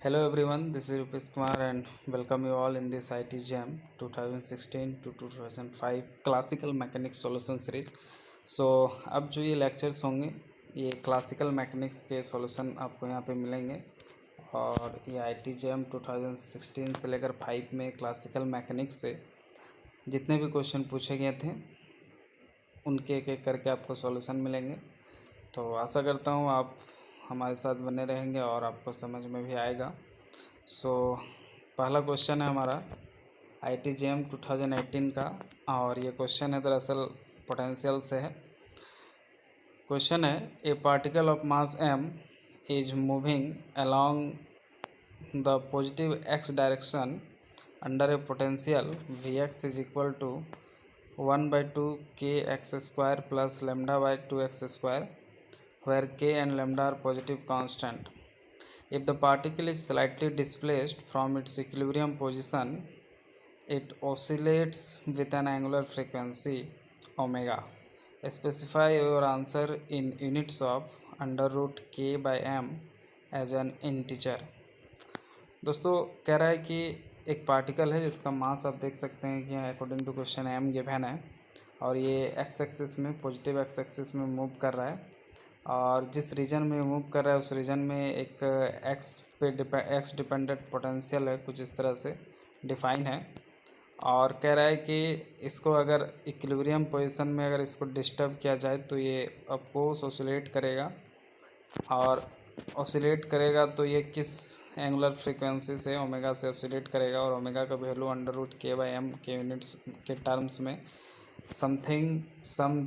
Hello everyone, this is Rupesh Kumar and welcome you all in this IT Jam 2016 to 2005 Classical Mechanics Solution Series. So अब जो ये lectures होंगे ये classical mechanics के solution आपको यहाँ पे मिलेंगे और ये IT Jam 2016 से लेकर 5 में क्लासिकल मैकेनिक्स से जितने भी क्वेश्चन पूछे गए थे उनके एक एक करके आपको सॉल्यूशन मिलेंगे। तो आशा करता हूँ आप हमारे साथ बने रहेंगे और आपको समझ में भी आएगा। पहला क्वेश्चन है हमारा ITGM 2018 का और ये क्वेश्चन है दरअसल पोटेंशियल से है। क्वेश्चन है a particle of mass m is moving along the positive x direction under a potential Vx is equal to 1/2 kx² plus λ/2x², where k and λ are positive constant. If the particle is slightly displaced from its equilibrium position, it oscillates with an angular frequency omega. Specify your answer in units of √k/m as an integer. दोस्तों कह रहा है कि एक particle है जिसका मास आप देख सकते हैं कि according to question m given है और ये एक्स एक्सिस में पॉजिटिव एक्स एक्सिस में मूव कर रहा है और जिस रीजन में मूव कर रहा है उस रीजन में एक एक्स डिपेंडेंट पोटेंशियल है, कुछ इस तरह से डिफाइन है और कह रहा है कि इसको अगर इक्विलिब्रियम पोजीशन में अगर इसको डिस्टर्ब किया जाए तो ये ऑफकोर्स ऑसिलेट करेगा और ऑसिलेट करेगा तो ये किस एंगुलर फ्रीक्वेंसी से ओमेगा से ऑसिलेट करेगा और ओमेगा का वैल्यू √k/m के यूनिट्स के टर्म्स में सम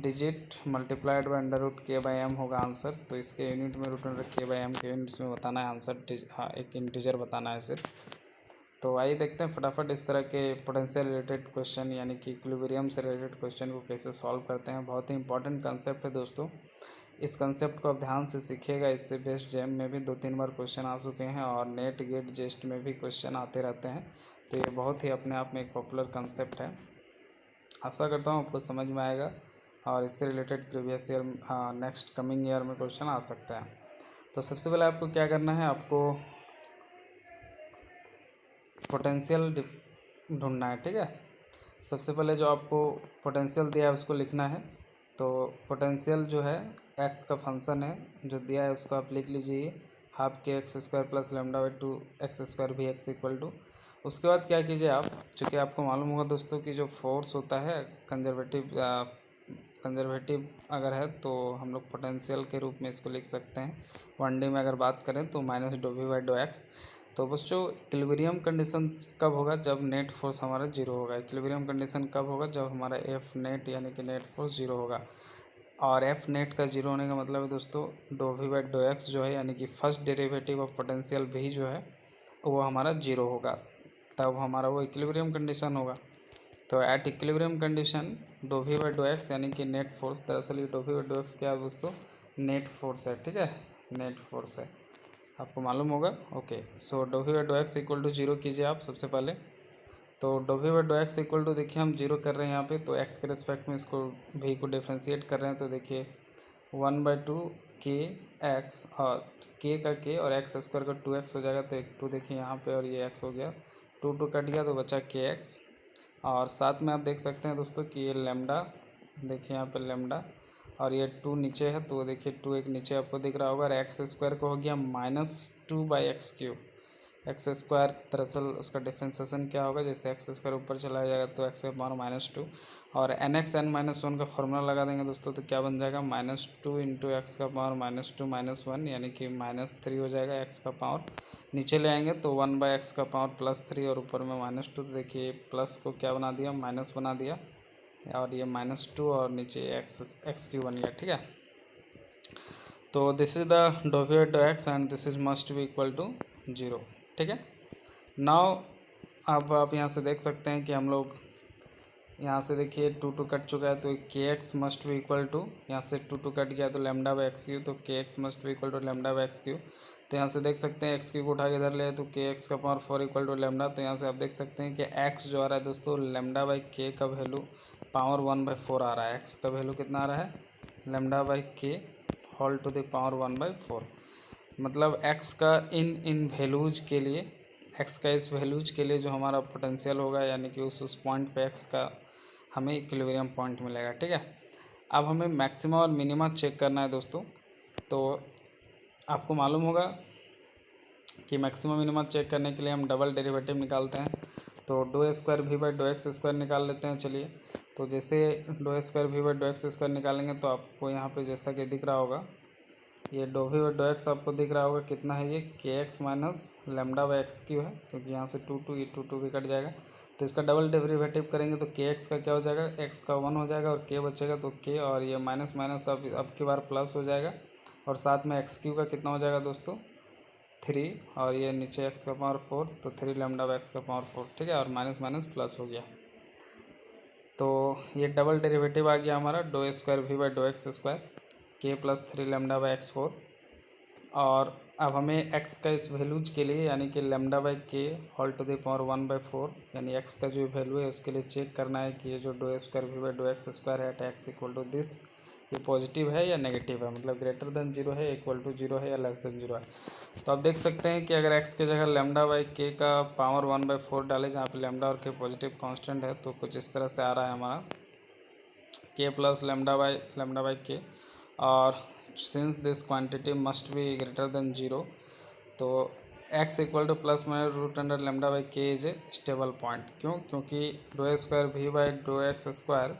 डिजिट मल्टीप्लाइड बाय √k/m होगा आंसर। तो इसके यूनिट में √k/m के यूनिट्स में बताना है आंसर, हाँ एक इंटीजर बताना है सिर्फ। तो आइए देखते हैं फटाफट इस तरह के पोटेंशियल रिलेटेड क्वेश्चन यानी कि इक्विलिब्रियम से रिलेटेड क्वेश्चन को कैसे सॉल्व करते हैं। बहुत ही इंपॉर्टेंट कंसेप्ट है दोस्तों, इस कंसेप्ट को आप ध्यान से सीखिएगा। इससे बेस्ट जैम में भी 2-3 बार क्वेश्चन आ चुके हैं और नेट गेट जेस्ट में भी क्वेश्चन आते रहते हैं, तो ये बहुत ही अपने आप में एक पॉपुलर कंसेप्ट है। आशा करता हूँ आपको समझ में आएगा और इससे related previous year next coming year में क्वेश्चन आ सकता है। तो सबसे पहले आपको क्या करना है, आपको पोटेंशियल ढूंढना है, ठीक है। सबसे पहले जो आपको पोटेंशियल दिया है उसको लिखना है। तो पोटेंशियल जो है एक्स का फंक्शन है जो दिया है उसको आप लिख लीजिए 12kx² प्लस λ/2x² भी x इक्वल टू। उसके बाद क्या कीजिए आप, चूँकि आपको मालूम होगा दोस्तों कि जो फोर्स होता है कंजर्वेटिव अगर है तो हम लोग पोटेंशियल के रूप में इसको लिख सकते हैं। 1D में अगर बात करें तो -∂V/∂x। तो बच्चों इक्विलिब्रियम कंडीशन कब होगा, जब नेट फोर्स हमारा जीरो होगा। इक्विलिब्रियम कंडीशन कब होगा, जब हमारा एफ नेट यानी कि नेट फोर्स जीरो होगा। और एफ नेट का जीरो होने का मतलब है दोस्तों ∂V/∂x जो है यानी कि फर्स्ट डेरिवेटिव ऑफ पोटेंशियल भी जो है वो हमारा जीरो होगा, तब हमारा वो इक्विलिब्रियम कंडीशन होगा। तो एट इक्विलिब्रियम कंडीशन ∂V/∂x यानी कि नेट फोर्स, दरअसल ये ∂V/∂x क्या है दोस्तों, नेट फोर्स है, ठीक है, नेट फोर्स है, आपको मालूम होगा। Okay, so ∂V/∂x equal to zero कीजिए आप सबसे पहले। तो ∂V/∂x इक्वल टू देखिए हम जीरो कर रहे हैं यहाँ पे, तो x के रिस्पेक्ट में इसको v को डिफ्रेंशिएट कर रहे हैं। तो देखिए 1/2 kx और k का k और x² का 2x हो जाएगा, तो एक 2 देखिए यहाँ पे और ये x हो गया, 2 कट गया तो बचा kx। और साथ में आप देख सकते हैं दोस्तों कि ये लैम्डा, देखिए यहाँ पे लैम्डा और ये 2 नीचे है, तो देखिए 2 एक नीचे आपको दिख रहा होगा और x² को हो गया -2/x³। x² दरअसल उसका डिफ्रेंसिएशन क्या होगा, जैसे x² ऊपर चला जाएगा तो x का पावर -2 और nx n-1 का फॉर्मूला लगा देंगे दोस्तों, तो क्या बन जाएगा -2 × x का पावर -2 -1 यानी कि -3 हो जाएगा। x का पावर नीचे ले आएंगे तो 1/x का पावर +3 और ऊपर में -2, तो देखिए प्लस को क्या बना दिया, माइनस बना दिया और ये -2 और नीचे x³ बन गया, ठीक है। तो this is the ∂V/∂x and this is must be equal to 0, ठीक है। नाउ अब आप यहाँ से देख सकते हैं कि हम लोग यहाँ से देखिए 2 कट चुका है, तो kx must be equal to, यहाँ से 2 कट गया तो λ/x³, तो kx must be equal to λ/x³। तो यहाँ से देख सकते हैं x³ उठा के इधर ले तो kx का पावर 4 इक्वल टू लैम्डा। तो यहाँ से आप देख सकते हैं कि x जो आ रहा है दोस्तों λ/k का वैल्यू पावर 1/4 आ रहा है। x का वैल्यू कितना आ रहा है, λ/k whole to the power 1/4। मतलब एक्स का इन वैल्यूज के लिए, एक्स का इस वैल्यूज के लिए जो हमारा पोटेंशियल होगा, यानी कि उस पॉइंट पे एक्स का हमें इक्विलिब्रियम पॉइंट मिलेगा। ठीक है, अब हमें मैक्सिमा और मिनिमा चेक करना है दोस्तों। तो आपको मालूम होगा कि मैक्सिमम मिनिमम चेक करने के लिए हम डबल डेरिवेटिव निकालते हैं। तो do square we by do x square निकाल लेते हैं। चलिए, तो जैसे do square we by do x square निकालेंगे तो आपको यहाँ पे जैसा कि दिख रहा होगा, ये do V by do X आपको दिख रहा होगा कितना है, ये K X minus lambda by X cube है, क्योंकि यहाँ से ये टू भी कट जाएगा। तो इसका डबल डेरिवेटिव करेंगे तो के एक्स का क्या हो जाएगा, एक्स का 1 हो जाएगा और के बचेगा तो के, और ये माइनस माइनस अब की बार प्लस हो जाएगा, और साथ में एक्स क्यू का कितना हो जाएगा दोस्तों 3, और ये नीचे एक्स का पावर 4, तो 3 लेमडा बाई एक्स का पावर 4। ठीक है, और माइनस माइनस प्लस हो गया। तो ये डबल डेरिवेटिव आ गया हमारा do square we by do x square K plus 3 lambda by X 4। और अब हमें एक्स का इस वैल्यूज के लिए, यानी कि लेमडा बाई के होल टू द पावर 1/4, यानी एक्स का जो वैल्यू है उसके लिए चेक करना है कि ये जो do square we by do x square है एक्स इक्वल टू दिस, ये पॉजिटिव है या नेगेटिव है, मतलब ग्रेटर देन 0 है, इक्वल टू 0 है या लेस देन 0 है। तो आप देख सकते हैं कि अगर एक्स के जगह लेमडा बाई के का पावर 1/4 डाले, जहाँ पे लेमडा और के पॉजिटिव कांस्टेंट है, तो कुछ इस तरह से आ रहा है हमारा के प्लस लेमडा बाई के, और since this quantity must be greater than 0, तो x equal to plus minus root under lambda by K is a stable point. क्यों? क्योंकि do square we by do x square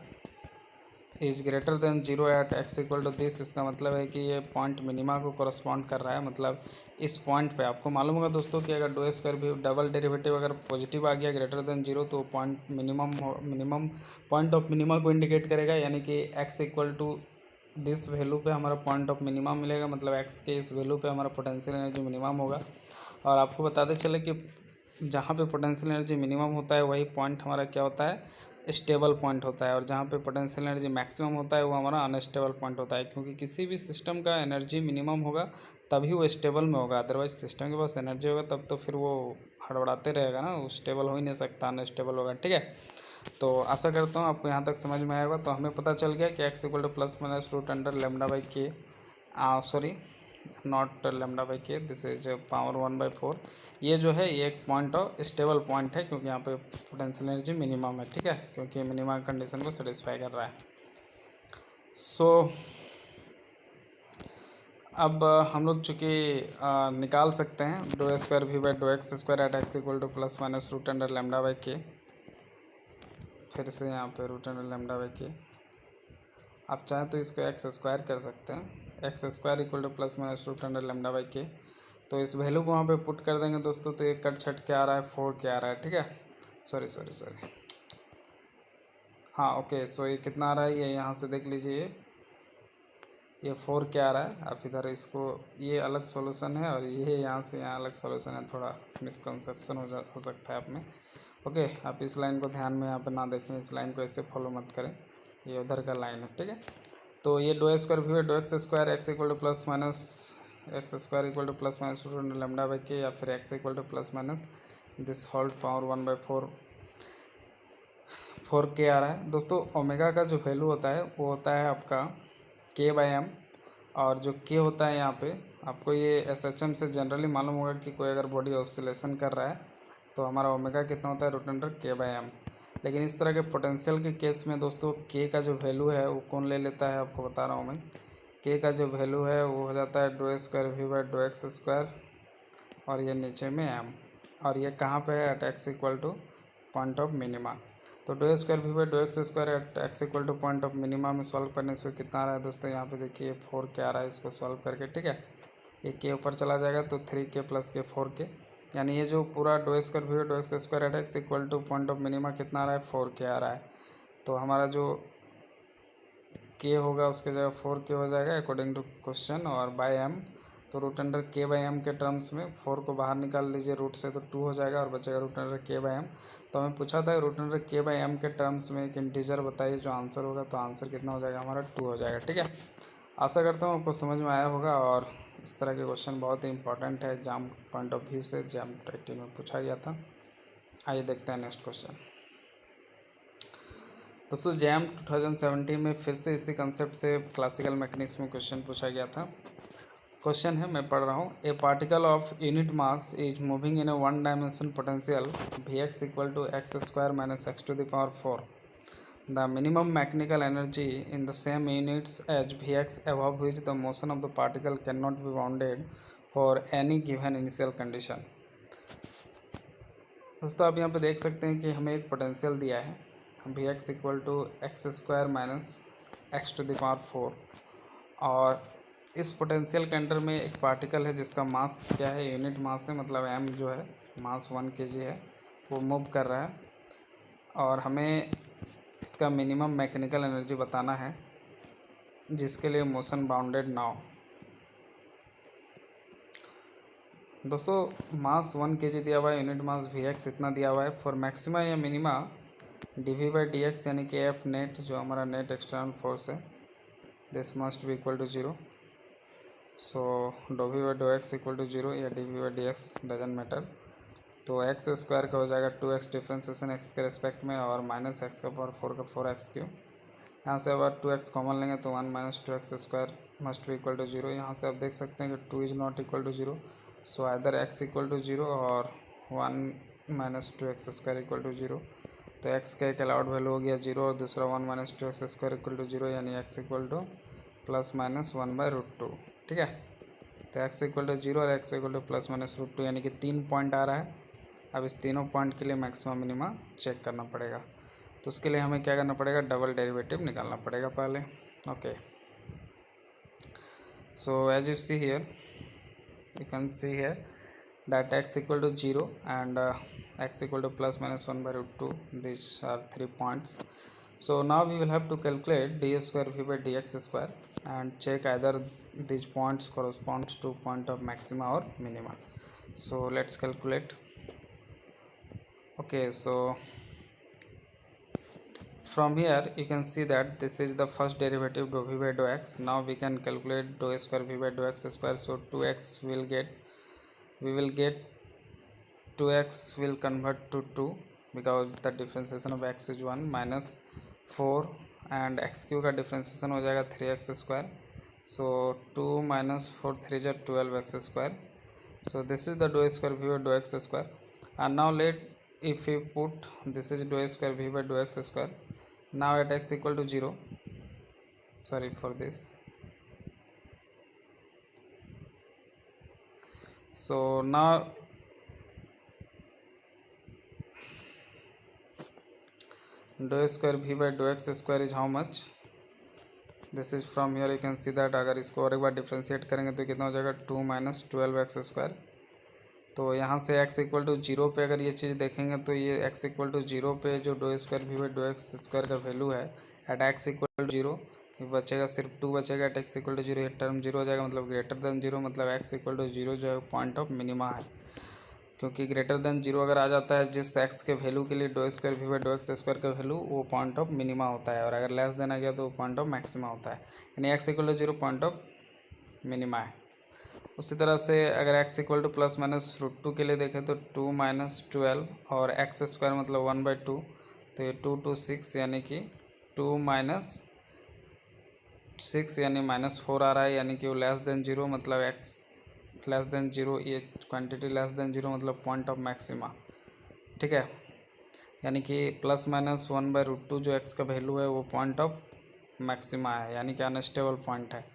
is greater than 0 at x equal to this. इसका मतलब है कि ये point minima को correspond कर रहा है। मतलब इस पॉइंट पे आपको मालूम होगा दोस्तों कि अगर डो स्क्वायर भी डबल डेरिवेटिव अगर पॉजिटिव आ गया ग्रेटर देन 0, तो point minimum point of minima को इंडिकेट करेगा, यानी कि X equal to this value पे हमारा पॉइंट ऑफ मिनिमम मिलेगा, मतलब एक्स के इस वैल्यू पे हमारा पोटेंशियल एनर्जी मिनिमम होगा। और आपको बताते चले कि जहाँ पे पोटेंशियल एनर्जी मिनिमम होता है वही पॉइंट हमारा क्या होता है, स्टेबल पॉइंट होता है, और जहाँ पे पोटेंशियल एनर्जी मैक्सिमम होता है वो हमारा अनस्टेबल पॉइंट होता है। क्योंकि किसी भी सिस्टम का एनर्जी मिनिमम होगा तभी वो स्टेबल में होगा, अदरवाइज सिस्टम के पास एनर्जी होगा तब तो फिर वो हड़बड़ाते रहेगा ना, वो स्टेबल हो ही नहीं सकता, अनस्टेबल होगा। ठीक है, तो आशा करता हूँ आपको यहाँ तक समझ में आएगा। तो हमें पता चल गया कि X equal to plus minus root under lambda by K, sorry not lambda by K, this is power 1/4। ये जो है ये एक पॉइंट ऑफ स्टेबल पॉइंट है, क्योंकि यहाँ पे पोटेंशियल एनर्जी मिनिमम है। ठीक है, क्योंकि मिनिमम कंडीशन को सेटिस्फाई कर रहा है। सो अब हम लोग चूँकि निकाल सकते हैं do square we by do x square at x equal to plus minus root under lambda by K. फिर से यहाँ पे रूट अंडर लेमडा बाई के, आप चाहें तो इसको एक्स स्क्वायर कर सकते हैं, X square equal to plus minus root under lambda by K. तो इस वैल्यू को वहाँ पे पुट कर देंगे दोस्तों, तो ये कट छट के आ रहा है 4 के आ रहा है। ठीक है, सॉरी हाँ ओके। सो ये कितना आ रहा है, ये यहाँ से देख लीजिए, ये 4 के आ रहा है। आप इधर इसको, ये अलग सॉल्यूशन है और ये यहाँ से यहाँ अलग सॉल्यूशन है, थोड़ा मिसकंसेप्शन हो सकता है आप में। ओके, आप इस लाइन को ध्यान में यहाँ पर ना देखें, इस लाइन को ऐसे फॉलो मत करें, ये उधर का लाइन है। ठीक है, तो ये do square V do x square X equal to plus minus X square equal to plus minus root lambda by K, या फिर X equal to plus minus this whole power 1/4 4 के आ रहा है दोस्तों। ओमेगा का जो वैल्यू होता है वो होता है आपका के बाई एम, और जो के होता है यहाँ पे आपको ये एस एच एम से जनरली मालूम होगा कि कोई अगर बॉडी ऑसिलेशन कर रहा है तो हमारा ओमेगा कितना होता है, रूट अंडर के बाई एम। लेकिन इस तरह के पोटेंशियल के केस में दोस्तों के का जो वैल्यू है वो कौन ले लेता है, आपको बता रहा हूँ मैं। के का जो वैल्यू है वो हो जाता है do square we by do x square, और ये नीचे में एम, और ये कहाँ पे है, at x equal to point of minima. तो do square we by do x square at x equal to point of minima में सॉल्व करने से कितना आ रहा है दोस्तों, यहाँ पे देखिए 4 के आ रहा है, इसको सॉल्व करके। ठीक है, ये के ऊपर चला जाएगा तो 3 के प्लस के 4 के, यानी ये जो पूरा do square we by do x square at x equal to point of minima कितना आ रहा है, 4 के आ रहा है। तो हमारा जो के होगा उसके जगह 4 के हो जाएगा अकॉर्डिंग टू क्वेश्चन, और बाय एम, तो रूट अंडर के बाई एम के टर्म्स में 4 को बाहर निकाल लीजिए रूट से, तो 2 हो जाएगा और बचेगा रूट अंडर के बाई एम। तो हमें पूछा था रूट अंडर के बाई एम के टर्म्स में एक इंटीजर बताइए जो आंसर होगा, तो आंसर कितना हो जाएगा हमारा 2 हो जाएगा। ठीक है, आशा करता हूँ आपको समझ में आया होगा, और इस तरह के क्वेश्चन बहुत ही इंपॉर्टेंट है एग्जाम पॉइंट ऑफ व्यू से, एग्जाम टाइटिल में पूछा गया था। आइए देखते हैं नेक्स्ट क्वेश्चन। दोस्तों जैम 2017 में फिर से इसी कंसेप्ट से क्लासिकल मैकेनिक्स में क्वेश्चन पूछा गया था। क्वेश्चन है, मैं पढ़ रहा हूँ। A particle of unit mass is moving in a one dimension potential V X equal to X square minus X to the power 4. The minimum mechanical energy in the same units as Vx above which the motion of the particle cannot be bounded for any given initial condition. दोस्तों आप यहाँ पे देख सकते हैं कि हमें एक पोटेंशियल दिया है Vx equal to X square minus X to the power 4, और इस पोटेंशियल के अंडर में एक पार्टिकल है जिसका मास क्या है, यूनिट मास है, मतलब m जो है मास 1 kg है, वो मूव कर रहा है, और हमें इसका मिनिमम मैकेनिकल एनर्जी बताना है जिसके लिए मोशन बाउंडेड ना हो। दोस्तों मास 1 kg दिया हुआ है, यूनिट मास Vx इतना दिया हुआ है। फॉर मैक्सिमा या मिनिमा dV/dx यानी कि F नेट जो हमारा नेट एक्सटर्नल फोर्स है, this must be equal to 0. So dV/dx equal to 0 या dV/dx डजंट मैटर। तो एक्स स्क्वायर का हो जाएगा 2x डिफ्रेंसिएशन एक्स के रेस्पेक्ट में, और माइनस एक्स का पावर 4 का 4x क्यूब। यहाँ से अगर 2x कॉमन लेंगे तो 1 minus 2x square must be equal to 0. यहाँ से आप देख सकते हैं कि 2 is not equal to 0, so either x equal to 0 और 1 minus 2x square equal to 0. तो x का एक अलाउड वैल्यू हो गया 0, और दूसरा 1 minus 2x square equal to 0, यानी x equal to plus minus 1/√2. ठीक है, तो x इक्वल टू 0 और x equal to plus minus √2, यानी कि 3 पॉइंट आ रहा है। अब इस तीनों पॉइंट के लिए मैक्सिमम मिनिमा चेक करना पड़ेगा, तो उसके लिए हमें क्या करना पड़ेगा, डबल डेरिवेटिव निकालना पड़ेगा पहले। Okay, so as you see here, you can see here that x equal to 0 and x equal to plus minus 1/√2. These are 3 points. So now we will have to calculate d square v by dx square and check either these points corresponds to point of maxima or minima. So let's calculate. Okay, so from here you can see that this is the first derivative dou v by dou x. Now we can calculate dou square v by dou x square. So 2x we will get 2x will convert to 2 because the differentiation of x is 1, minus 4 and x Q का differentiation हो जाएगा 3x square. So 2 minus 4 3 is 12x square. So this is the dou square v by dou x square. And now if we put this is dou square v by dou x square. Now at x equal to 0, sorry for this. So now dou square v by dou x square is how much? This is from here you can see that अगर इसको और एक बार differentiate करेंगे तो कितना हो जाएगा 2 minus 12x square. तो यहाँ से x इक्वल टू 0 पे अगर ये चीज़ देखेंगे तो ये x इक्वल टू 0 पे जो dou square v by dou x square का वैल्यू है एट x इक्वल टू 0 बचेगा, सिर्फ 2 बचेगा. एट x इक्वल टू 0 ये टर्म 0 हो जाएगा, मतलब ग्रेटर देन 0, मतलब x इक्वल टू 0 जो है पॉइंट ऑफ मिनिमा है, क्योंकि ग्रेटर देन 0 अगर आ जाता है जिस x के वैल्यू के लिए dou square v by dou x square का वैल्यू वो पॉइंट ऑफ मिनिमा होता है, और अगर लेस देन आ गया तो पॉइंट ऑफ मैक्सिमा होता है, यानी x equal to 0 point of minima है. उसी तरह से अगर x equal to plus minus √2 के लिए देखें तो 2 माइनस 12 और x स्क्वायर मतलब 1/2, तो ये 2 to 6 यानी कि 2 माइनस 6 यानी -4 आ रहा है, यानी कि वो लेस देन 0, मतलब x लेस देन 0, ये क्वांटिटी लेस देन 0 मतलब पॉइंट ऑफ मैक्सिमा. ठीक है, यानी कि प्लस माइनस 1/√2 जो x का वैल्यू है वो पॉइंट ऑफ मैक्सिमा है, यानी कि अनस्टेबल पॉइंट है,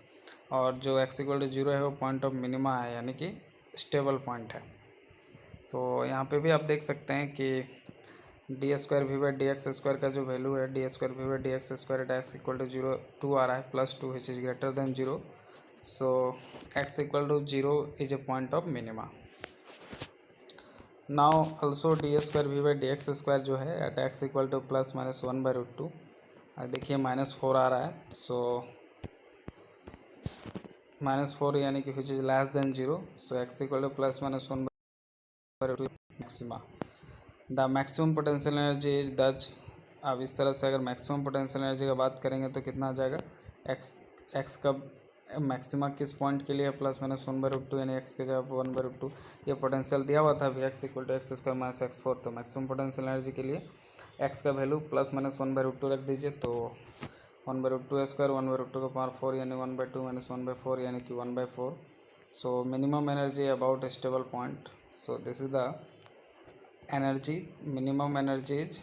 और जो x इक्वल टू 0 है वो पॉइंट ऑफ मिनिमा है, यानी कि स्टेबल पॉइंट है. तो यहाँ पे भी आप देख सकते हैं कि D square we by D X square का जो वैल्यू है D square we by D X square at x equal to 0 2 आ रहा है, +2 which is greater than 0. So x equal to 0 is a point of minima. Now also D square we by D X square जो है at x equal to plus minus 1/√2, देखिए -4 आ रहा है. सो -4 यानी कि which is less than 0. So x equal to plus minus 1/√2 maxima. The maximum potential energy is दच. अब इस तरह से अगर मैक्सिमम पोटेंशियल एनर्जी का बात करेंगे तो कितना आ जाएगा, x का मैक्सिमा किस पॉइंट के लिए प्लस माइनस 1/√2 यानी x के जगह 1/√2. ये पोटेंशियल दिया हुआ था Vx equal to X square minus x4. तो मैक्सिमम पोटेंशियल एनर्जी के लिए x का वैल्यू प्लस माइनस 1/√2 रख दीजिए. तो 1/√2 स्क्वायर 1/√2 का पावर 4 यानी 1/2 माइनस 1/4 यानी कि 1/4. So minimum energy about a stable point. So this is the energy, minimum energy is,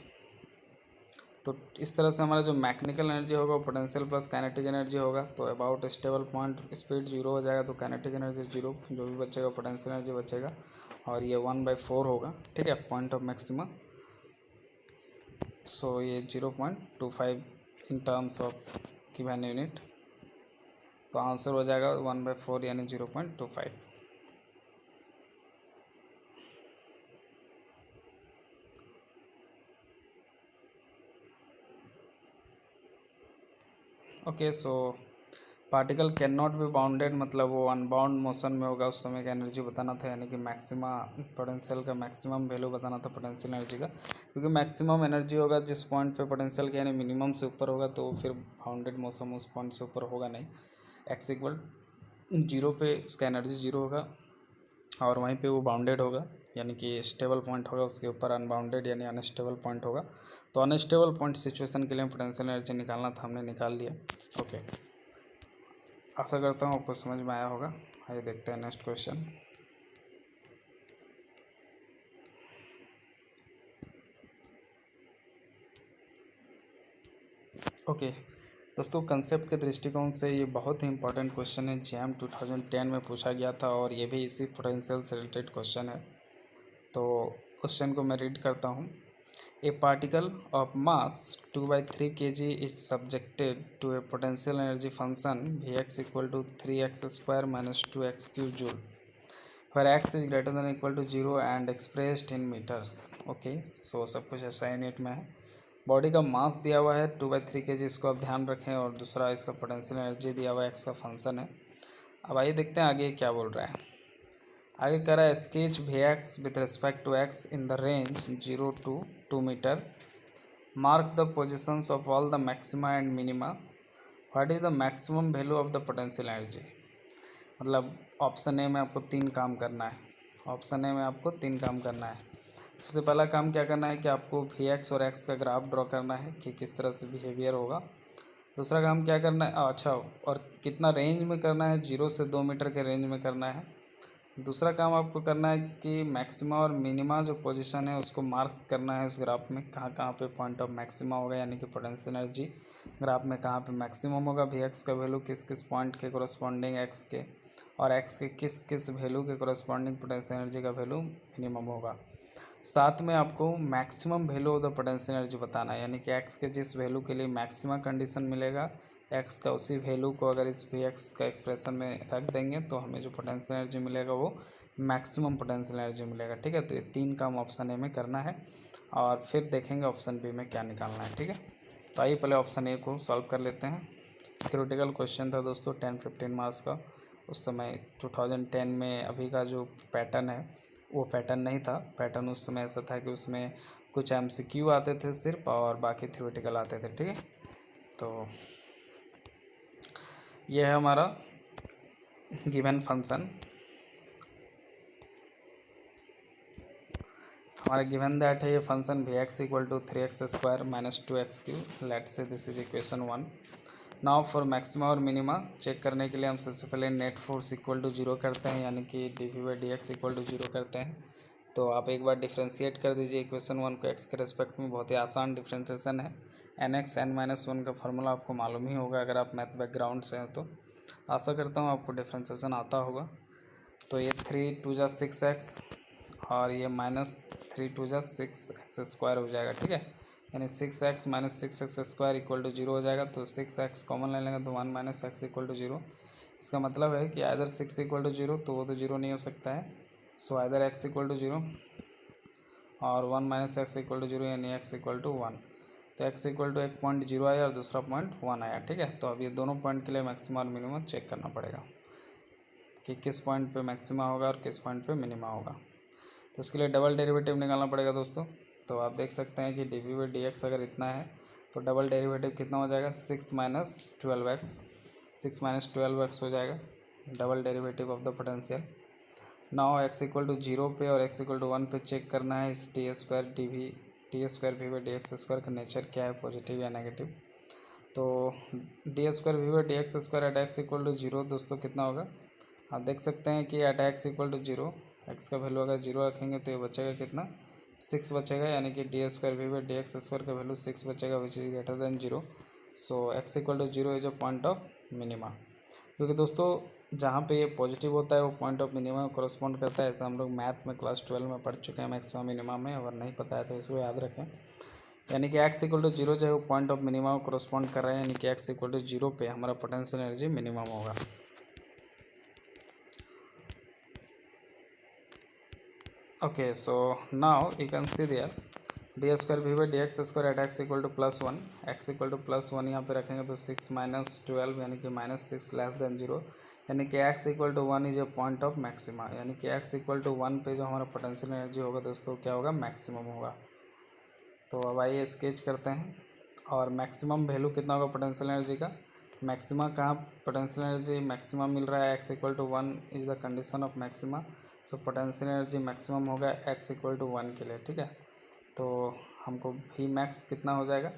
तो इस तरह से हमारा जो मैकेनिकल एनर्जी होगा वो पोटेंशियल प्लस काइनेटिक एनर्जी होगा। तो about stable point speed zero हो जाएगा, तो काइनेटिक एनर्जी जीरो, जो भी बचेगा पोटेंशियल एनर्जी बचेगा, और ये 1/4 होगा, ठीक है, पॉइंट ऑफ मैक्सिमा। सो ये 0.25 in terms of given unit, तो आंसर हो जाएगा 1/4 यानी 0.25। Okay, so particle can not be bounded, मतलब वो अनबाउंड मोशन में होगा, उस समय का एनर्जी बताना था, यानी कि मैक्सिमा पोटेंशियल का मैक्सिमम वैल्यू बताना था पोटेंशियल एनर्जी का, क्योंकि मैक्सिमम एनर्जी होगा जिस पॉइंट पे पोटेंशियल का यानी मिनिमम से ऊपर होगा, तो फिर बाउंडेड मोशन उस पॉइंट से ऊपर होगा नहीं। एक्स इक्वल जीरो पे उसका एनर्जी जीरो होगा, और वहीं पे वो बाउंडेड होगा, यानी कि स्टेबल पॉइंट होगा, उसके ऊपर अनबाउंडेड यानी अनस्टेबल पॉइंट होगा। तो अनस्टेबल पॉइंट सिचुएशन के लिए पोटेंशियल एनर्जी निकालना था, हमने निकाल लिया। ओके, आशा करता हूँ आपको समझ में आया होगा। आइए देखते हैं नेक्स्ट क्वेश्चन। ओके दोस्तों, कंसेप्ट के दृष्टिकोण से ये बहुत ही इंपॉर्टेंट क्वेश्चन है, JAM 2010 में पूछा गया था, और ये भी इसी पोटेंशियल से रिलेटेड क्वेश्चन है। तो क्वेश्चन को मैं रीड करता हूँ। A particle of mass 2/3 kg is subjected to a potential energy function Vx equal to 3x² minus 2x³ joule, where x is greater than equal to 0 and expressed in metres. Okay, so सब कुछ ऐसा unit में है। Body का मास दिया हुआ है 2/3 kg, इसको आप ध्यान रखें, और दूसरा इसका पोटेंशियल एनर्जी दिया हुआ है, x का फंक्शन है। अब आइए देखते हैं आगे क्या बोल रहा है। आगे कह रहा है sketch Vx with respect to x in the range 0 to 2 metre, mark the positions of all the maxima and minima, what is the maximum value of the potential energy. मतलब ऑप्शन ए में आपको 3 काम करना है, option A में आपको 3 काम करना है। सबसे पहला काम क्या करना है कि आपको Vx और x का ग्राफ ड्रॉ करना है कि किस तरह से बिहेवियर होगा। दूसरा काम क्या करना है, अच्छा, और कितना रेंज में करना है, 0 से 2 मीटर के रेंज में करना है। दूसरा काम आपको करना है कि मैक्सिमा और मिनिमा जो पोजीशन है उसको मार्क्स करना है उस ग्राफ में, कहाँ कहाँ पे पॉइंट ऑफ मैक्सिमा होगा, यानी कि पोटेंशियल एनर्जी ग्राफ में कहाँ पे मैक्सिमम होगा, Vx का वैल्यू किस किस पॉइंट के कोरस्पॉन्डिंग x के, और x के किस किस वैल्यू के कोरस्पॉन्डिंग पोटेंशियल एनर्जी का वैल्यू मिनिमम होगा। साथ में आपको maximum value of the potential energy बताना है, यानी कि x के जिस वैल्यू के लिए मैक्सिमम कंडीशन मिलेगा, x का उसी वैल्यू को अगर इस Vx का एक्सप्रेशन में रख देंगे तो हमें जो पोटेंशियल एनर्जी मिलेगा वो मैक्सिमम पोटेंशियल एनर्जी मिलेगा। ठीक है, तो ये 3 काम ऑप्शन ए में करना है, और फिर देखेंगे ऑप्शन बी में क्या निकालना है। ठीक है, तो आइए पहले ऑप्शन ए को सॉल्व कर लेते हैं। थ्योरेटिकल क्वेश्चन था दोस्तों, 10-15 मार्क्स का। उस समय 2010 में अभी का जो पैटर्न है वो पैटर्न नहीं था। पैटर्न उस समय ऐसा था कि उसमें कुछ MCQ आते थे सिर्फ, और बाकी थ्योरेटिकल आते थे। ठीक है, तो ये है हमारा गिवन फंक्शन। हमारा गिवन दैट है ये function Vx equal to 3x² minus 2x³। Let say this is equation 1। Now for maxima और मिनिमा चेक करने के लिए हम सबसे पहले नेट फोर्स इक्वल टू 0 करते हैं, यानी कि dV/dx इक्वल टू 0 करते हैं। तो आप एक बार डिफ्रेंशिएट कर दीजिए इक्वेशन 1 को x के रेस्पेक्ट में, बहुत ही आसान डिफ्रेंशिएशन है। nx n-1 का फार्मूला आपको मालूम ही होगा अगर आप मैथ बैकग्राउंड से हैं तो। आशा करता हूँ आपको डिफ्रेंशिएशन आता होगा। तो ये 3 2 6x, और ये -3 2 6x² हो जाएगा। ठीक है, यानी 6x minus 6x² equal to 0 हो जाएगा। तो 6x कॉमन ले लेंगे तो 1 माइनस x इक्वल टू 0। इसका मतलब है कि आइदर 6 इक्वल टू 0, तो वो तो 0 नहीं हो सकता है। So either x equal to 0 और 1 माइनस x इक्वल टू 0, यानी x इक्वल टू 1। तो x इक्वल टू एक पॉइंट 0 आया और दूसरा पॉइंट 1 आया। ठीक है, तो अब ये दोनों पॉइंट के लिए मैक्सिमा और मिनिमम चेक करना पड़ेगा कि किस पॉइंट पे मैक्सिमा होगा और किस पॉइंट पे मिनिमा होगा। तो उसके लिए डबल डेरिवेटिव निकालना पड़ेगा दोस्तों। तो आप देख सकते हैं कि dV/dx अगर इतना है तो डबल डेरिवेटिव कितना हो जाएगा, 6 माइनस 12x, 6 माइनस 12x हो जाएगा double derivative of the potential. Now x equal to 0 पे और x इक्वल टू 1 पे चेक करना है इस d² V/dx² का नेचर क्या है, पॉजिटिव या नेगेटिव। तो d² V/dx² eight x equal to 0 दोस्तों कितना होगा, आप देख सकते हैं कि at x equal to zero, X का वैल्यू अगर जीरो रखेंगे तो ये बचेगा कितना, 6 बचेगा, यानी कि D square we by D X square का वैल्यू 6 बचेगा which is greater than zero. So X equal to zero is a point of minima, क्योंकि दोस्तों जहाँ पे ये पॉजिटिव होता है वो पॉइंट ऑफ मिनिमा कोरस्पॉन्ड करता है। ऐसा हम लोग मैथ में क्लास 12 में पढ़ चुके हैं मैक्सिमम मिनिमा में, अगर नहीं पता है तो इसको याद रखें। यानी कि एक्स इक्वल टू जीरो जो है वो पॉइंट ऑफ मिनिमा को कोरस्पॉन्ड कर रहा है, यानी कि एक्स इक्वल टू जीरो पे हमारा पोटेंशियल एनर्जी मिनिमम होगा। Okay, so now you can see there D square we by D X square at x equal to +1, X equal to +1 यहाँ पे रखेंगे तो 6 - 12 यानी कि -6 लेस देन जीरो, यानी कि X equal to 1 is a point of maxima, यानी कि एक्स इक्वल टू 1 पे जो हमारा पोटेंशियल एनर्जी होगा दोस्तों क्या होगा, मैक्सिमम होगा। तो अब आइए स्केच करते हैं। और मैक्सिमम वैल्यू कितना होगा पोटेंशियल एनर्जी का, मैक्सिमा कहाँ पोटेंशियल एनर्जी मैक्सिमम मिल रहा है, X equal to 1 is the condition of maxima. So potential energy maximum होगा एक्स इक्वल टू 1 के लिए, ठीक है। तो हमको वी मैक्स कितना हो जाएगा,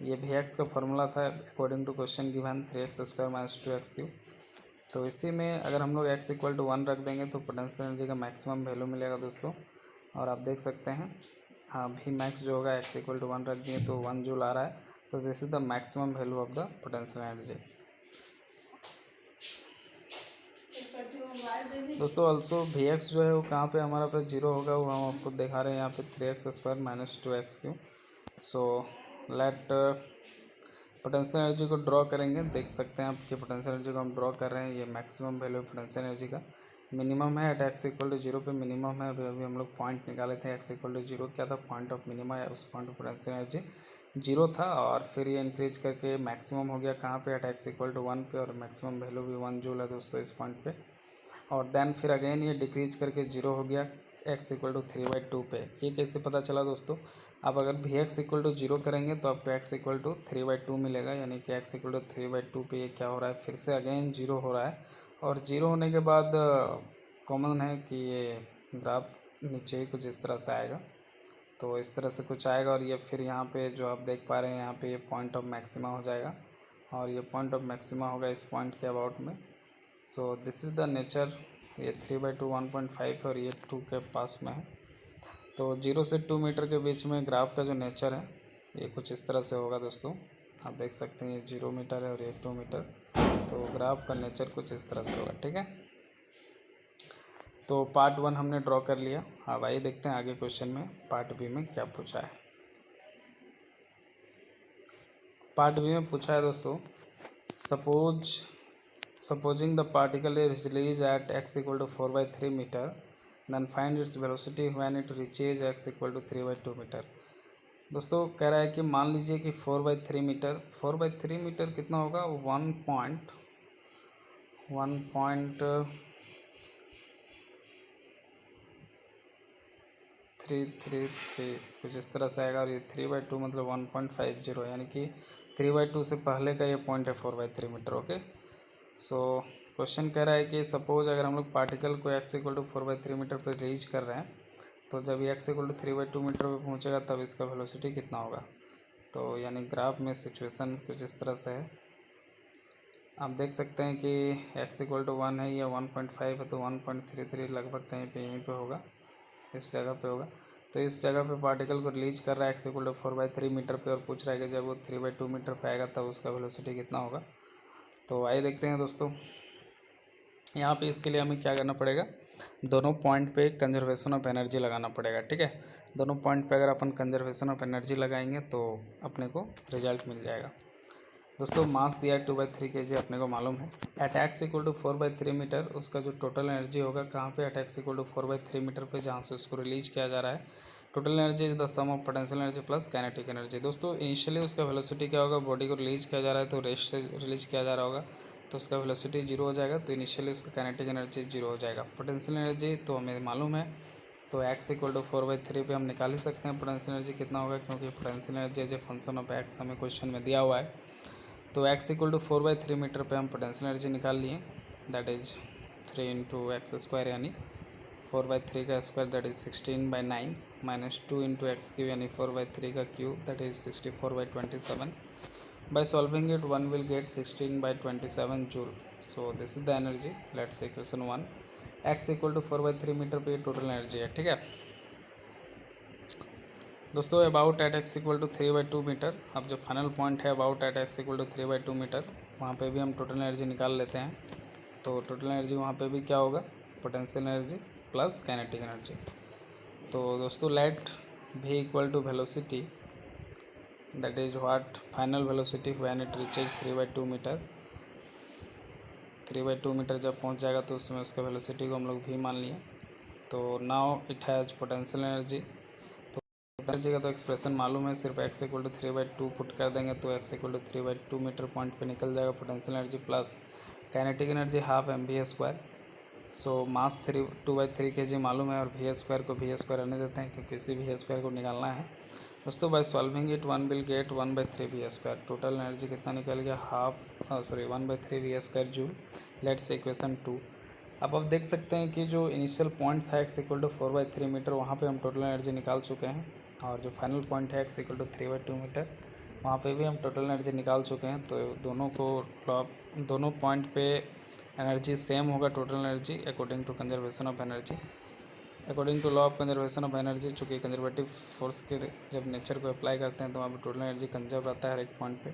ये वी एक्स का फॉर्मूला था according to question given 3x square minus 2x cube. तो इसी में अगर हम लोग एक्स इक्वल टू 1 रख देंगे तो पोटेंशियल एनर्जी का मैक्सिमम वैल्यू मिलेगा दोस्तों। और आप देख सकते हैं हाँ वी मैक्स जो होगा एक्स इक्वल टू 1 रख दिए तो 1 जूल आ रहा है, तो this is the maximum value of the potential energy. दोस्तों ऑल्सो वी एक्स जो है वो कहाँ पे हमारा पे जीरो होगा, वो हम आपको दिखा रहे हैं यहाँ पे 3x square minus 2x cube. So let potential energy को ड्रॉ करेंगे, देख सकते हैं आप कि पोटेंशियल एनर्जी को हम ड्रॉ कर रहे हैं, ये मैक्सिमम वैल्यू पोटेंशियल एनर्जी का मिनिमम है at x equal to zero पे मिनिमम है। अभी हम लोग पॉइंट निकाले थे एक्स इक्वल टू जीरो, क्या था पॉइंट ऑफ मिनिमा है, उस point of potential energy zero था, और फिर ये इंक्रीज करके मैक्सिमम हो गया कहाँ पे, एट एक्स इक्वल टू 1 पे, और मैक्सिमम वैल्यू भी 1 जूल है दोस्तों इस पॉइंट पे। और देन फिर अगेन ये डिक्रीज करके जीरो हो गया एक्स इक्वल टू 3/2 पे। ये कैसे पता चला दोस्तों, आप अगर भी एक्स इक्वल टू जीरो करेंगे तो आपको एक्स इक्वल टू 3/2 मिलेगा, यानी कि एक्स इक्वल टू 3/2 पे ये क्या हो रहा है, फिर से अगेन जीरो हो रहा है। और जीरो होने के बाद कॉमन है कि ये ग्राफ नीचे कुछ इस तरह से आएगा, तो इस तरह से कुछ आएगा, और ये फिर यहाँ पे जो आप देख पा रहे हैं यहाँ पे ये पॉइंट ऑफ मैक्सिमा हो जाएगा, और ये पॉइंट ऑफ मैक्सिमा होगा इस पॉइंट के अबाउट में। So this is the nature, ये 3/2 1.5 और ये 2 के पास में है। तो 0 से 2 मीटर के बीच में ग्राफ का जो नेचर है ये कुछ इस तरह से होगा दोस्तों। आप देख सकते हैं ये 0 मीटर है और ये 2 मीटर, तो ग्राफ का नेचर कुछ इस तरह से होगा, ठीक है। तो पार्ट 1 हमने ड्रॉ कर लिया। अब आइए देखते हैं आगे क्वेश्चन में पार्ट बी में क्या पूछा है। पार्ट बी में पूछा है दोस्तों, supposing the particle is released at x equal to 4/3 meter, then find its velocity when it reaches x equal to 3/2 metre. दोस्तों कह रहा है कि मान लीजिए कि 4/3 मीटर, 4/3 मीटर कितना होगा, 1.333 कुछ इस तरह से आएगा, और ये 3/2 मतलब 1.50, यानी कि 3/2 से पहले का ये पॉइंट है 4/3 मीटर। ओके, सो क्वेश्चन कह रहा है कि सपोज अगर हम लोग पार्टिकल को x इक्वल टू 4/3 मीटर पर रीच कर रहे हैं, तो जब ये x इक्वल टू 3/2 मीटर पर पहुंचेगा तब इसका वेलोसिटी कितना होगा। तो यानी ग्राफ में सिचुएशन कुछ इस तरह से है, आप देख सकते हैं कि x इक्वल टू 1 है, ये 1.5 है, तो 1.33 लगभग कहीं पे यहीं पे होगा, इस जगह पे होगा। तो इस जगह पे पार्टिकल को रिलीज कर रहा है x इक्वल टू 4/3 मीटर पे, और पूछ रहा है कि जब वो 3/2 मीटर पे आएगा तब उसका वेलोसिटी कितना होगा। तो आइए देखते हैं दोस्तों, यहाँ पे इसके लिए हमें क्या करना पड़ेगा, दोनों पॉइंट पे कंजर्वेशन ऑफ एनर्जी लगाना पड़ेगा, ठीक है। दोनों पॉइंट पे अगर अपन कंजर्वेशन ऑफ एनर्जी लगाएंगे तो अपने को रिजल्ट मिल जाएगा। दोस्तों मास दिया है 2/3 kg, अपने को मालूम है। At x equal to 4/3 metre उसका जो टोटल एनर्जी होगा कहाँ पे, at x equal to 4/3 metre पे जहाँ से उसको रिलीज किया जा रहा है। Total energy is the sum of potential energy plus kinetic energy. दोस्तों इनिशियली उसका वेलोसिटी क्या होगा, बॉडी को रिलीज किया जा रहा है तो रेस्ट से रिलीज किया जा रहा होगा, तो उसका वेलोसिटी जीरो हो जाएगा, तो इनिशियली उसका काइनेटिक एनर्जी जीरो हो जाएगा। पोटेंशियल एनर्जी तो हमें मालूम है, तो एक्स इक्वल टू 4/3 पे हम निकाल ही सकते हैं पोटेंशियल एनर्जी कितना होगा, क्योंकि potential energy as a function of X हमें क्वेश्चन में दिया हुआ है। तो x इक्वल टू 4/3 मीटर पे हम पोटेंशियल एनर्जी निकाल लिए, दैट इज 3 × x², यानी 4/3 का square that is 16/9 minus 2 × x³ यानी 4/3 का cube that is 64/27। By solving it one will get 16/27 joule. So this is the energy. Let's say question 1, x equal to 4/3 metre पे total energy है, ठीक है दोस्तों। About at x equal to 3/2 metre, अब जो final point है about at x equal to 3/2 metre, वहाँ पे भी हम टोटल एनर्जी निकाल लेते हैं। तो टोटल एनर्जी वहाँ पे भी क्या होगा, potential energy plus kinetic energy. तो दोस्तों let v equal to velocity, that is what final velocity when it reaches 3/2 metre. 3/2 metre जब पहुंच जाएगा तो उसमें उसका वेलोसिटी को हम लोग v मान लिए। तो now it has potential energy. तो एनर्जी का तो एक्सप्रेशन मालूम है, सिर्फ x इक्वल टू 3/2 पुट कर देंगे तो x equal to 3/2 metre point पे निकल जाएगा potential energy plus kinetic energy half mv²। So mass 2/3 kg मालूम है और v² को v² रहने देते हैं क्योंकि इसी v² को निकालना है दोस्तों। Bye solving it 1 will gate 1/3 v²। Total energy कितना निकल गया, 1/3 v² joule. Let's say equation 2। अब आप देख सकते हैं कि जो इनिशियल पॉइंट था x इक्वल टू 4/3 मीटर, वहाँ पे हम टोटल एनर्जी निकाल चुके हैं, और जो फाइनल पॉइंट है x इक्वल टू 3/2 मीटर, वहाँ पे भी हम टोटल एनर्जी निकाल चुके हैं। तो दोनों पॉइंट पे एनर्जी सेम होगा, total energy according to conservation of energy, according to law of conservation of energy. चूँकि कंजर्वेटिव फोर्स के जब नेचर को अप्लाई करते हैं तो वहाँ पे टोटल एनर्जी कंजर्व रहता है हर एक पॉइंट पे।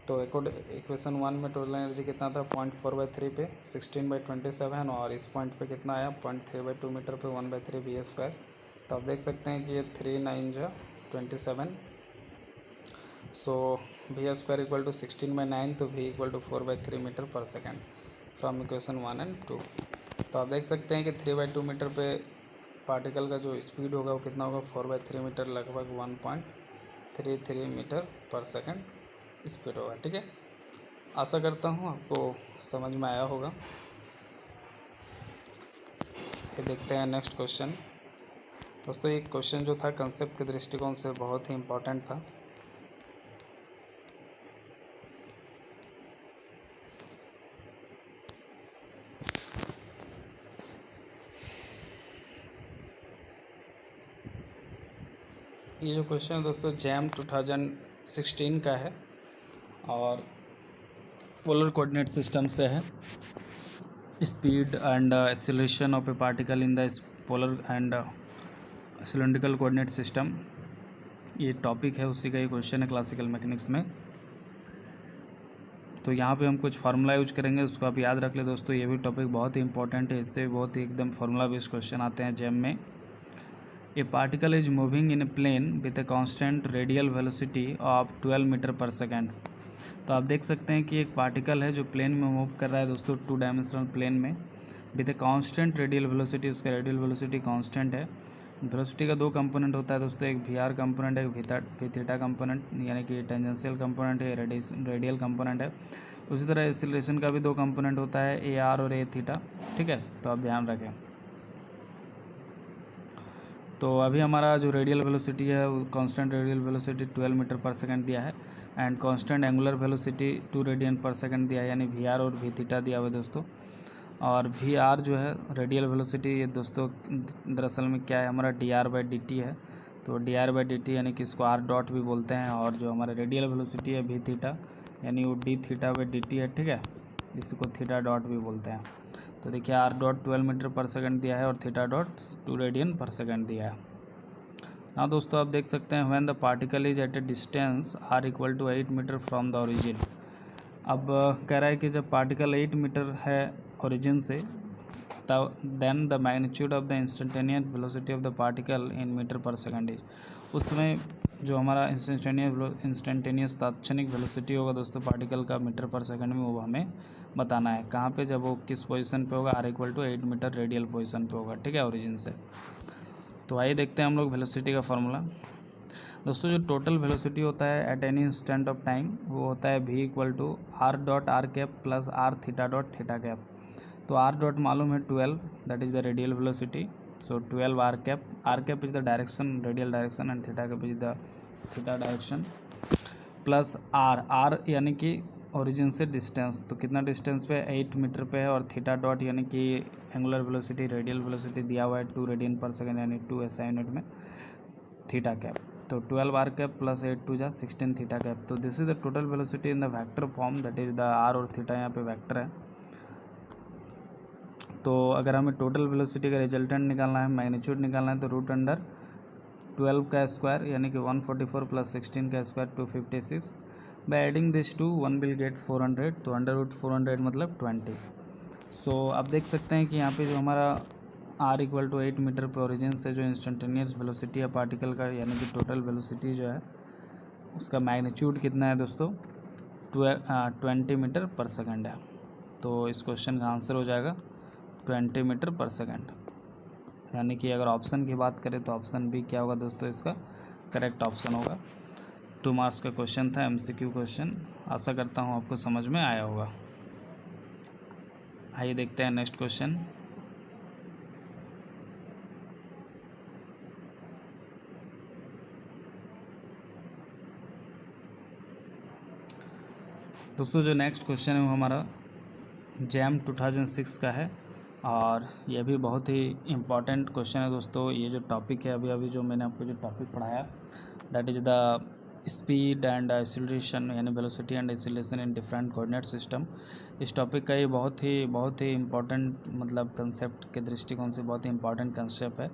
तो इक्वेशन 1 में टोटल एनर्जी कितना था, 0.4/3 पे 16/27, और इस पॉइंट पे कितना आया 0.3/2 मीटर पे 1/3 v²। तो आप देख सकते हैं कि ये 3 9 जा 27, सो v² इक्वल टू 16/9, तो v equal to 4/3 metre per second from equation 1 and 2। तो आप देख सकते हैं कि 3/2 मीटर पे पार्टिकल का जो स्पीड होगा वो कितना होगा, 4/3 मीटर, लगभग 1.33 मीटर पर सेकेंड स्पीड होगा, ठीक है। आशा करता हूँ आपको समझ में आया होगा। फिर देखते हैं नेक्स्ट क्वेश्चन दोस्तों। ये क्वेश्चन जो था कंसेप्ट के दृष्टिकोण से बहुत ही इम्पोर्टेंट था। ये जो क्वेश्चन है दोस्तों जैम 2016 का है और पोलर कोऑर्डिनेट सिस्टम से है। Speed and acceleration of A particle in the polar and cylindrical coordinate system, ये टॉपिक है, उसी का ये क्वेश्चन है क्लासिकल मैकेनिक्स में। तो यहाँ पे हम कुछ फार्मूला यूज करेंगे, उसको आप याद रख ले दोस्तों। ये भी टॉपिक बहुत ही इंपॉर्टेंट है, इससे बहुत ही एकदम फार्मूला बेस्ड क्वेश्चन आते हैं जैम में। A particle is moving in a plane with a constant radial velocity of 12 metre per second. तो आप देख सकते हैं कि एक पार्टिकल है जो प्लेन में मूव कर रहा है दोस्तों, 2 डायमेंशनल प्लेन में, with a constant radial velocity. उसका रेडियल वेलोसिटी कांस्टेंट है। वेलोसिटी का 2 कंपोनेंट होता है दोस्तों, एक वी आर कंपोनेंट है, एक थीटा कंपोनेंट, यानी कि टेंजेंशियल कंपोनेंट है, रेडियल कंपोनेंट है। उसी तरह एक्सीलरेशन का भी 2 कंपोनेंट होता है, ए आर और ए थीटा, ठीक है। तो आप ध्यान रखें। तो अभी हमारा जो रेडियल वेलोसिटी है वो constant radial velocity 12 metre per second दिया है, and constant angular velocity 2 radian per second दिया है, यानी वी आर और वी थीटा दिया हुआ है दोस्तों। और वी आर जो है रेडियल वेलोसिटी, ये दोस्तों दरअसल में क्या है, हमारा dr/dt है। तो dr/dt यानी कि इसको r डॉट भी बोलते हैं, और जो हमारा रेडियल वेलोसिटी है वी थीटा, यानी वो dθ/dt है, ठीक है, इसको थीटा डॉट भी बोलते हैं। तो देखिए r dot 12 metre per second दिया है और theta dot 2 radian per second दिया है। ना दोस्तों आप देख सकते हैं when the particle is at a distance r equal to 8 metre from the origin. अब कह रहा है कि जब पार्टिकल 8 मीटर है ओरिजिन से, तब then the magnitude of the instantaneous velocity of the particle in metre per second is. उसमें जो हमारा इंस्टेंटेनियस तात्क्षणिक वेलोसिटी होगा दोस्तों पार्टिकल का मीटर पर सेकंड में, वो हमें बताना है कहाँ पे, जब वो किस पोजीशन पे होगा, r equal to 8 metre radial position पे होगा, ठीक है, ओरिजिन से। तो आइए देखते हैं हम लोग वेलोसिटी का फार्मूला दोस्तों। जो टोटल वेलोसिटी होता है at any instant of time, वो होता है v equal to r dot r cap plus r theta dot theta cap. तो r डॉट मालूम है 12, that is the radial velocity, so 12 r cap is the direction, radial direction, and theta cap is the theta direction, plus r यानी कि origin से distance, तो कितना distance पे 8 metre पे है, और थीटा डॉट यानी कि एंगुलर वेलोसिटी रेडियल वेलोसिटी दिया हुआ है 2 रेडियन पर सेकेंड, यानी 2 SI यूनिट में, थीटा कैप। तो 12 r कैप प्लस 8 टू जा 16 थीटा कैप। तो this is the total velocity in the vector form, that is the r और थीटा यहाँ पे वेक्टर है। तो अगर हमें टोटल वेलोसिटी का रिजल्टेंट निकालना है, मैग्नीट्यूड निकालना है, तो रूट अंडर 12 का स्क्वायर यानी कि 144 प्लस 16 का square 256। By adding this to 1 will get 400, तो अंडर रूट 400 मतलब 20। सो आप देख सकते हैं कि यहाँ पे जो हमारा r इक्वल टू 8 मीटर पे ओरिजिन से जो इंस्टेंटेनियस वेलोसिटी है पार्टिकल का, यानी कि टोटल वेलोसिटी जो है उसका मैग्नीट्यूड कितना है दोस्तों, 20 मीटर पर सेकंड है। तो इस क्वेश्चन का आंसर हो जाएगा 20 मीटर पर सेकंड। यानी कि अगर ऑप्शन की बात करें तो ऑप्शन बी क्या होगा दोस्तों, इसका करेक्ट ऑप्शन होगा। 2 मार्क्स का क्वेश्चन था, MCQ क्वेश्चन। आशा करता हूँ आपको समझ में आया होगा। आइए देखते हैं नेक्स्ट क्वेश्चन। दोस्तों जो नेक्स्ट क्वेश्चन है वो हमारा JAM 2006 का है, और ये भी बहुत ही इम्पॉर्टेंट क्वेश्चन है दोस्तों। ये जो टॉपिक है अभी जो मैंने आपको जो टॉपिक पढ़ाया, that is the speed and acceleration, यानी velocity and acceleration in different coordinate system. इस टॉपिक का ये बहुत ही इम्पॉर्टेंट मतलब कंसेप्ट के दृष्टिकोण से बहुत ही इम्पॉर्टेंट कंसेप्ट है,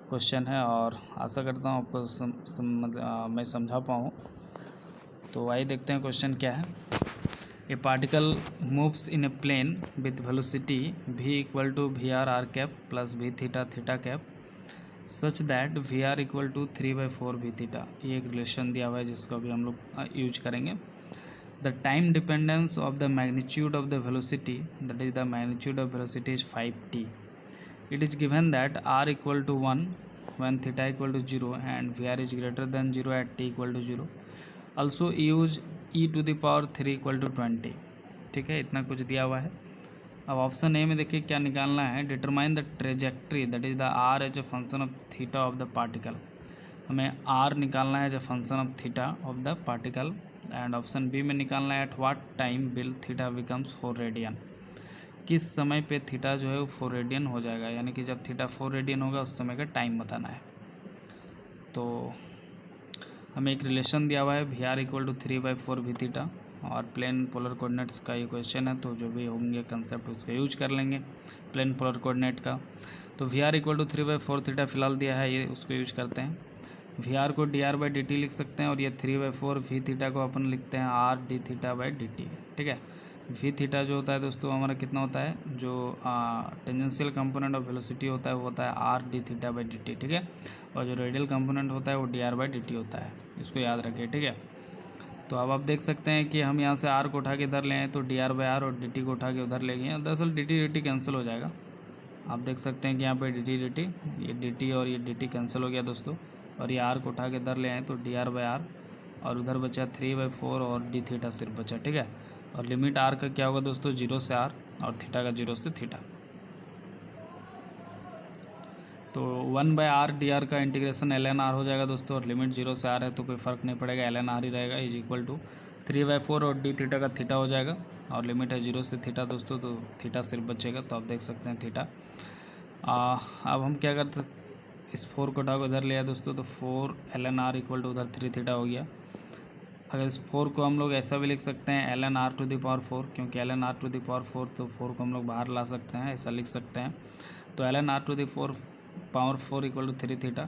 क्वेश्चन है, और आशा करता हूँ आपको मैं समझा पाऊँ। तो आइए देखते हैं क्वेश्चन क्या है। A particle moves in a plane with velocity v equal to vr r cap plus v theta theta cap such that vr equal to 3/4 v theta। ये एक रिलेशन दिया हुआ है जिसको अभी हम लोग यूज करेंगे। The time dependence of the magnitude of the velocity, that is the magnitude of velocity is 5t. It is given that r equal to 1 when theta equal to 0 and vr is greater than 0 at t equal to 0. Also use e⁻³ equal to 20। ठीक है, इतना कुछ दिया हुआ है। अब option A में देखिए क्या निकालना है, determine the trajectory that is the R as a function of theta of the particle. हमें आर निकालना है as a function of theta of the particle. And option B में निकालना है at what time will theta becomes 4 radian. किस समय पे theta जो है वो 4 रेडियन हो जाएगा, यानी कि जब थीटा 4 रेडियन होगा उस समय का टाइम बताना है। तो हमें एक रिलेशन दिया हुआ है vr equal to 3/4 v theta, और प्लेन पोलर कोऑर्डिनेट्स का ये क्वेश्चन है, तो जो भी होंगे कंसेप्ट उसका यूज कर लेंगे प्लेन पोलर कोऑर्डिनेट का। तो vr इक्वल टू 3/4 थीटा फिलहाल दिया है, ये उसको यूज करते हैं। vr को dr/dt लिख सकते हैं, और ये 3/4 v थीटा को अपन लिखते हैं r d थीटा/dt। ठीक है, v थीटा जो होता है दोस्तों हमारा कितना होता है, जो टेंजेंशियल कंपोनेंट ऑफ वेलोसिटी होता है वो होता है r d थीटा/dt। ठीक है, और जो रेडियल कंपोनेंट होता है वो dr/dt होता है, इसको याद रखिए। ठीक है, तो अब आप देख सकते हैं कि हम यहाँ से r को उठा के इधर ले आए तो dr/r और dt को उठा के उधर ले गए। दरअसल dt कैंसिल हो जाएगा। आप देख सकते हैं कि यहाँ पे dt ये dt और ये dt कैंसिल हो गया दोस्तों, और ये r को उठा के इधर ले आए तो dr/r, और उधर बचा 3/4 और d थीटा सिर्फ बचा। ठीक है, और लिमिट r का क्या होगा दोस्तों, 0 से r, और थीटा का 0 से थीटा। तो 1/r dr का इंटीग्रेशन ln r हो जाएगा दोस्तों, और लिमिट 0 से r है तो कोई फ़र्क नहीं पड़ेगा, ln r ही रहेगा, इज इक्वल टू 3/4 और d थीटा का थीटा हो जाएगा, और लिमिट है 0 से थीटा दोस्तों, तो थीटा सिर्फ बचेगा। तो आप देख सकते हैं थीटा। अब हम क्या करते, इस 4 को उठा को उधर लिया दोस्तों, तो 4 ln r इक्वल टू उधर 3 थीटा हो गया। अगर इस 4 को हम लोग ऐसा भी लिख सकते हैं ln r to the power 4, क्योंकि ln r to the power 4, तो 4 को हम लोग बाहर ला सकते हैं, ऐसा लिख सकते हैं। तो ln r to the power 4 equal to 3 theta,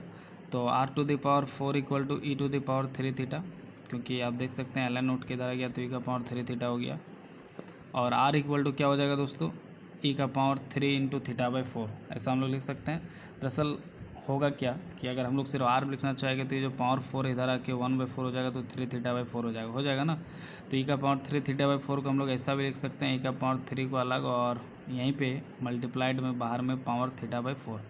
तो r to the power 4 equal to e to the power 3 theta, क्योंकि आप देख सकते हैं ln नोट के इधर आ गया तो e का पावर 3 थीटा हो गया। और r इक्वल टू क्या हो जाएगा दोस्तों, e का पावर 3 इंटू थीटा/4, ऐसा हम लोग लिख सकते हैं। दरअसल होगा क्या कि अगर हम लोग सिर्फ r लिखना चाहेंगे तो ये जो पावर 4 इधर आके 1/4 हो जाएगा, तो 3 थीटा/4 हो जाएगा ना। तो e का पावर 3 थीटा/4 को हम लोग ऐसा भी लिख सकते हैं, e का पावर 3 को अलग, और यहीं पे मल्टीप्लाइड में बाहर में पावर थीटा/4।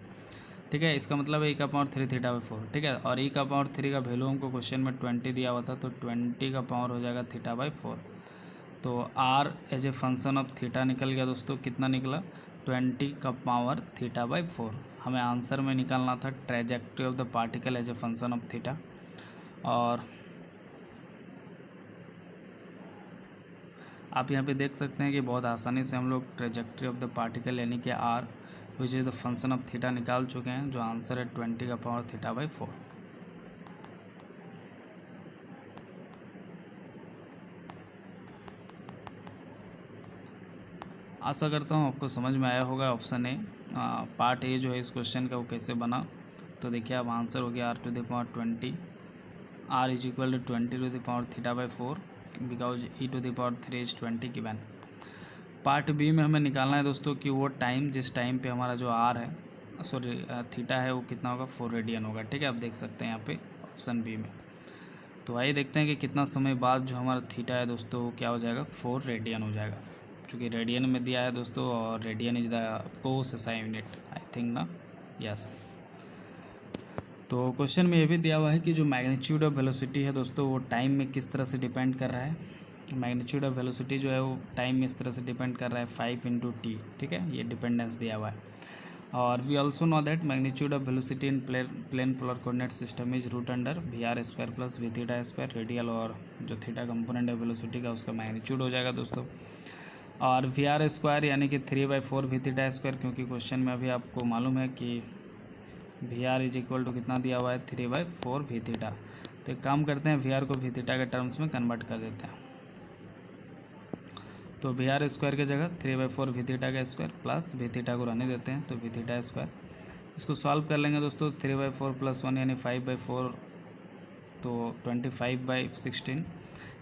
ठीक है, इसका मतलब है e का पावर 3 थीटा/4। ठीक है, और e का पावर 3 का वैल्यू हमको क्वेश्चन में 20 दिया हुआ था, तो 20 का पावर हो जाएगा थीटा/4। तो r as a function of theta निकल गया दोस्तों, कितना निकला, 20 का पावर थीटा/4। हमें आंसर में निकालना था trajectory of the particle as a function of theta. और आप यहाँ पे देख सकते हैं कि बहुत आसानी से हम लोग ट्रेजेक्ट्री ऑफ द पार्टिकल यानी कि r which is the function of theta निकाल चुके हैं, जो आंसर है 20 का पावर थीटा/4। आशा करता हूँ आपको समझ में आया होगा। ऑप्शन ए पार्ट ए जो है इस क्वेश्चन का वो कैसे बना, तो देखिए अब आंसर हो गया r⁻20 r is equal to 20⁻θ/4 because e⁻3 is 20 given. Part B में हमें निकालना है दोस्तों कि वो टाइम जिस टाइम पे हमारा जो आर है सॉरी थीटा है वो कितना होगा, 4 रेडियन होगा। ठीक है, आप देख सकते हैं यहाँ पे ऑप्शन बी में। तो आइए देखते हैं कि कितना समय बाद जो हमारा थीटा है दोस्तों वो क्या हो जाएगा, 4 रेडियन हो जाएगा। चूँकि रेडियन में दिया है दोस्तों और radian is the cos SI unit I think ना, यस। तो क्वेश्चन में ये भी दिया हुआ है कि जो मैग्नीट्यूड ऑफ वेलोसिटी है दोस्तों वो टाइम में किस तरह से डिपेंड कर रहा है। मैग्नीट्यूड ऑफ वेलोसिटी जो है वो टाइम में इस तरह से डिपेंड कर रहा है 5 × t। ठीक है, ये डिपेंडेंस दिया हुआ है। और we also know that magnitude of velocity in plane polar coordinate system is √√VR² + Vθ² radial, और जो थीटा कंपोनेंट है वेलोसिटी का उसका मैग्नीट्यूड हो जाएगा दोस्तों। और VR² यानी कि 3/4 Vθ², क्योंकि क्वेश्चन में अभी आपको मालूम है कि VR इज इक्वल टू कितना दिया हुआ है, 3/4 Vθ। तो एक काम करते हैं, VR को Vθ के टर्म्स में कन्वर्ट कर देते हैं। तो VR² की जगह 3/4 Vθ² प्लस Vθ को रहने देते हैं, तो Vθ²। इसको सॉल्व कर लेंगे दोस्तों, 3/4 + 1 यानी 5/4, तो 25/16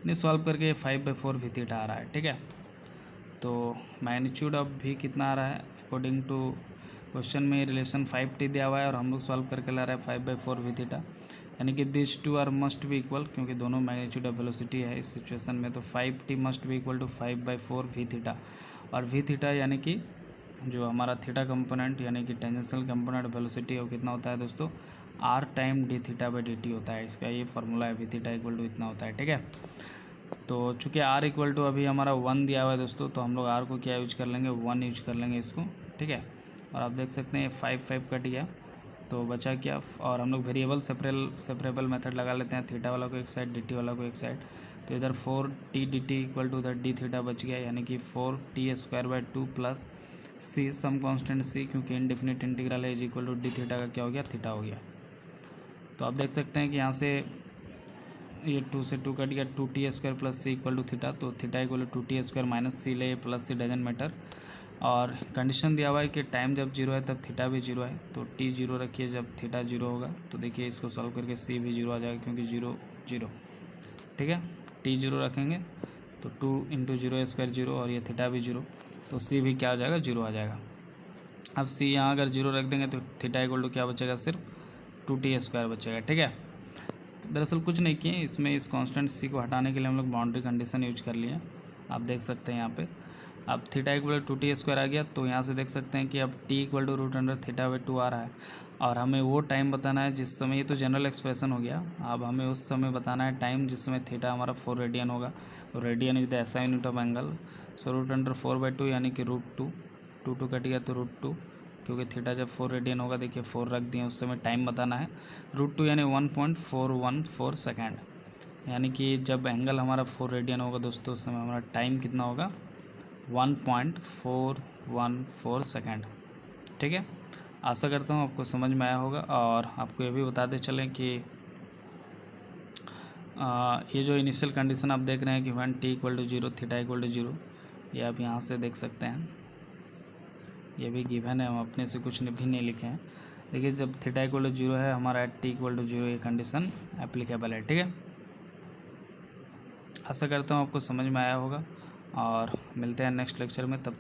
नहीं सॉल्व करके 5/4 Vθ आ रहा है। ठीक है, तो मैग्नीट्यूड ऑफ भी कितना आ रहा है, अकॉर्डिंग टू क्वेश्चन में रिलेशन 5t दिया हुआ है और हम लोग सॉल्व करके ला रहा है 5/4 Vθ, यानी कि this to R must be equal, क्योंकि दोनों मैग्नीट्यूड ऑफ वेलोसिटी है इस सिचुएशन में। तो 5t must be equal to 5/4 Vθ, और Vθ यानी कि जो हमारा थीटा कंपोनेंट यानी कि टेंजेंशियल कंपोनेंट वेलोसिटी है वो कितना होता है दोस्तों, r टाइम dθ/dt होता है। इसका ये फार्मूला है, Vθ इक्वल टू इतना होता है। ठीक है, तो चूँकि r इक्वल टू अभी हमारा 1 दिया हुआ है दोस्तों, तो हम लोग r को क्या यूज कर लेंगे, 1 यूज कर लेंगे इसको। ठीक है, और आप देख सकते हैं 5 कट गया तो बचा क्या, और हम लोग वेरिएबल सेपरेबल मेथड लगा लेते हैं, थीटा वाला को एक साइड dt वाला को एक साइड। तो इधर 4t dt इक्वल टू उधर dθ बच गया, यानी कि 4t² plus c some constant c, क्योंकि इनडेफिनिट इंटीग्रल है, इज इक्वल टू dθ का क्या हो गया, थीटा हो गया। तो आप देख सकते हैं कि यहाँ से ये 2 से 2 कट गया, 2t² plus c equal to theta. तो theta equal to 2t² minus c ले प्लस c डजन मैटर। और कंडीशन दिया हुआ है कि टाइम जब 0 है तब थीटा भी 0 है, तो t 0 रखिए जब थीटा 0 होगा। तो देखिए इसको सॉल्व करके c भी 0 आ जाएगा, क्योंकि 0 0। ठीक है, t 0 रखेंगे तो 2 × 0² 0, और ये थीटा भी 0, तो c भी क्या आ जाएगा, 0 आ जाएगा। अब c यहाँ अगर 0 रख देंगे तो थीटा इक्वल टू क्या बचेगा, सिर्फ 2t² बचेगा। ठीक है, दरअसल कुछ नहीं किए इसमें, इस कांस्टेंट c को हटाने के लिए हम लोग बाउंड्री कंडीशन यूज कर लिए। आप देख सकते हैं यहाँ पे अब थीटा इक्वल टू 2t² आ गया, तो यहाँ से देख सकते हैं कि अब t इक्वल टू √θ/2 आ रहा है, और हमें वो टाइम बताना है जिस समय, ये तो जनरल एक्सप्रेशन हो गया। अब हमें उस समय बताना है टाइम जिस समय थीटा हमारा 4 रेडियन होगा, और radian is the SI unit of angle. So √4/2 यानी कि √2, 2 कट गया तो √2, क्योंकि थीटा जब 4 रेडियन होगा, देखिए 4 रख दिए, उस समय टाइम बताना है। √2 यानी 1.414 सेकेंड, यानी कि जब एंगल हमारा 4 रेडियन होगा दोस्तों उस समय हमारा टाइम कितना होगा, 1.414 सेकेंड। ठीक है, आशा करता हूँ आपको समझ में आया होगा। और आपको ये भी बताते चलें कि ये जो इनिशियल कंडीशन आप देख रहे हैं कि 1 t equal to 0 theta equal to 0, ये आप यहाँ से देख सकते हैं, ये भी गिवन है, हम अपने से कुछ भी नहीं लिखे हैं। देखिए जब थीटा इक्वल टू 0 है हमारा t इक्वल टू 0, ये कंडीशन एप्लीकेबल है। ठीक है, आशा करता हूँ आपको समझ में आया होगा, और मिलते हैं नेक्स्ट लेक्चर में, तब तक